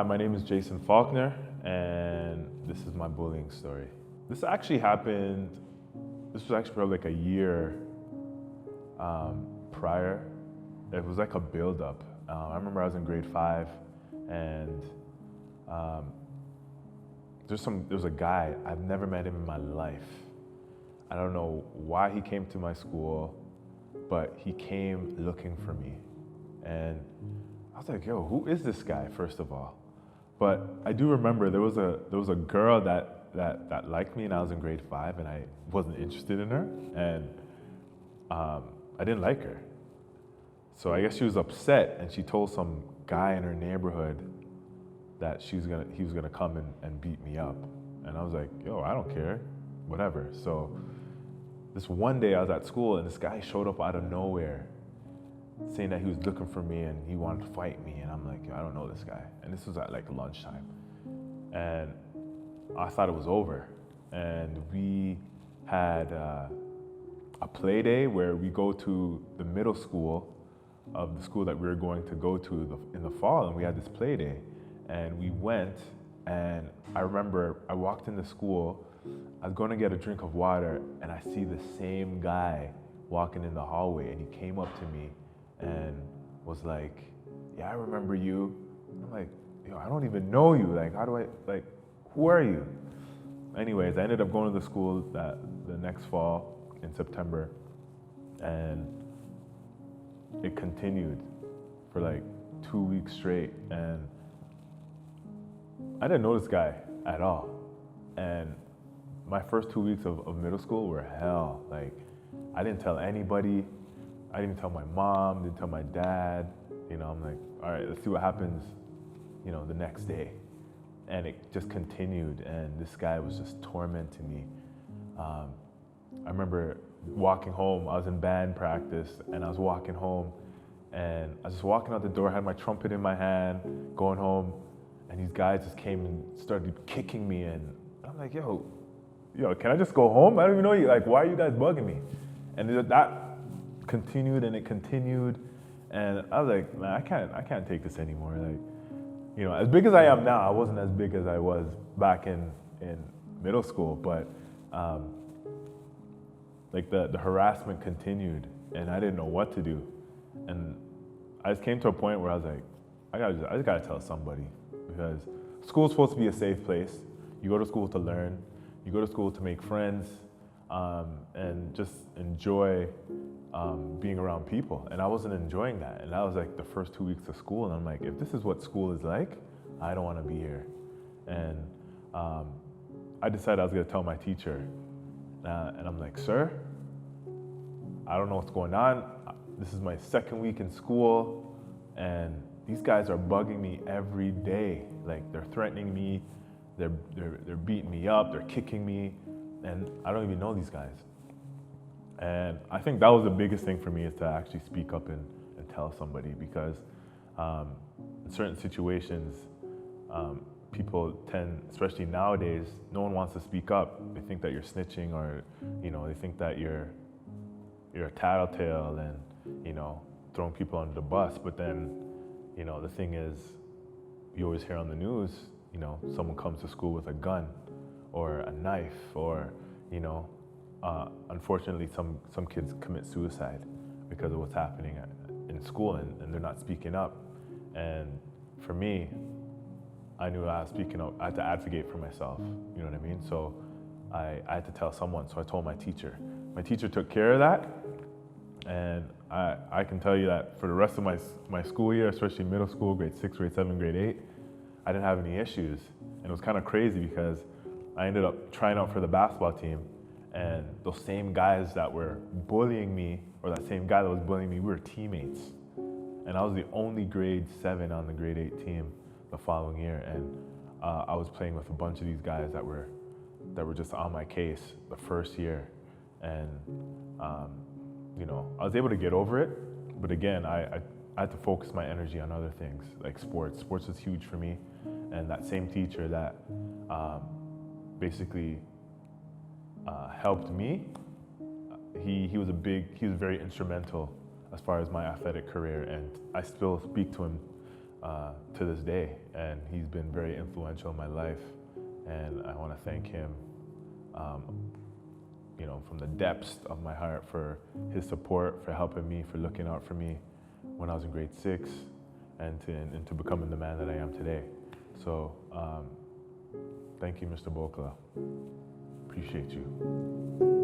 Hi, my name is Jason Faulkner, and this is my bullying story. This actually happened, this was actually probably like a year prior. It was like a build-up. I remember I was in grade 5, and there was a guy, I've never met him in my life. I don't know why he came to my school, but he came looking for me. And I was like, yo, who is this guy, first of all? But I do remember there was a girl that liked me, and I was in grade 5, and I wasn't interested in her, and I didn't like her. So I guess she was upset, and she told some guy in her neighborhood that he was gonna come and beat me up. And I was like, yo, I don't care, whatever. So this one day I was at school, and this guy showed up out of nowhere saying that he was looking for me and he wanted to fight me. And I'm like, yo, I don't know this guy. And this was at like lunchtime. And I thought it was over. And we had a play day where we go to the middle school of the school that we were going to go to in the fall, and we had this play day. And we went, and I remember I walked into school, I was going to get a drink of water, and I see the same guy walking in the hallway, and he came up to me and was like, yeah, I remember you. I'm like, yo, I don't even know you. Like, who are you? Anyways, I ended up going to the school the next fall in September, and it continued for like 2 weeks straight. And I didn't know this guy at all. And my first 2 weeks of middle school were hell. Like, I didn't tell anybody. I didn't tell my mom, didn't tell my dad. You know, I'm like, all right, let's see what happens, you know, the next day. And it just continued, and this guy was just tormenting me. I remember walking home, I was in band practice, and I was walking home, and I was just walking out the door, had my trumpet in my hand, going home, and these guys just came and started kicking me, and I'm like, yo, can I just go home? I don't even know you. Like, why are you guys bugging me? And that continued, and it continued, and I was like, man, I can't take this anymore. Like, you know, as big as I am now, I wasn't as big as I was back in middle school, but like the harassment continued, and I didn't know what to do. And I just came to a point where I was like, I just gotta tell somebody, because school's supposed to be a safe place. You go to school to learn, you go to school to make friends, and just enjoy being around people. And I wasn't enjoying that. And that was like the first 2 weeks of school. And I'm like, if this is what school is like, I don't want to be here. And I decided I was going to tell my teacher. And I'm like, sir, I don't know what's going on. This is my second week in school, and these guys are bugging me every day. Like, they're threatening me, they're beating me up, they're kicking me, and I don't even know these guys. And I think that was the biggest thing for me, is to actually speak up and tell somebody, because in certain situations, people tend, especially nowadays, no one wants to speak up. They think that you're snitching, or, you know, they think that you're a tattletale and, you know, throwing people under the bus. But then, you know, the thing is, you always hear on the news, you know, someone comes to school with a gun or a knife, or, you know, unfortunately, some kids commit suicide because of what's happening in school, and they're not speaking up. And for me, I knew I was speaking up. I had to advocate for myself, you know what I mean? So I had to tell someone, so I told my teacher. My teacher took care of that, and I can tell you that for the rest of my school year, especially middle school, grade 6, grade 7, grade 8, I didn't have any issues. And it was kind of crazy, because I ended up trying out for the basketball team, and those same guys that were bullying me, or that same guy that was bullying me, we were teammates. And I was the only grade 7 on the grade 8 team the following year. And I was playing with a bunch of these guys that were just on my case the first year. And you know, I was able to get over it, but again, I had to focus my energy on other things, like sports. Sports was huge for me. And that same teacher that basically helped me, he was very instrumental as far as my athletic career, and I still speak to him to this day, and he's been very influential in my life, and I want to thank him, you know, from the depths of my heart for his support, for helping me, for looking out for me when I was in grade 6, and to becoming the man that I am today. So thank you, Mr. Bokla. Appreciate you.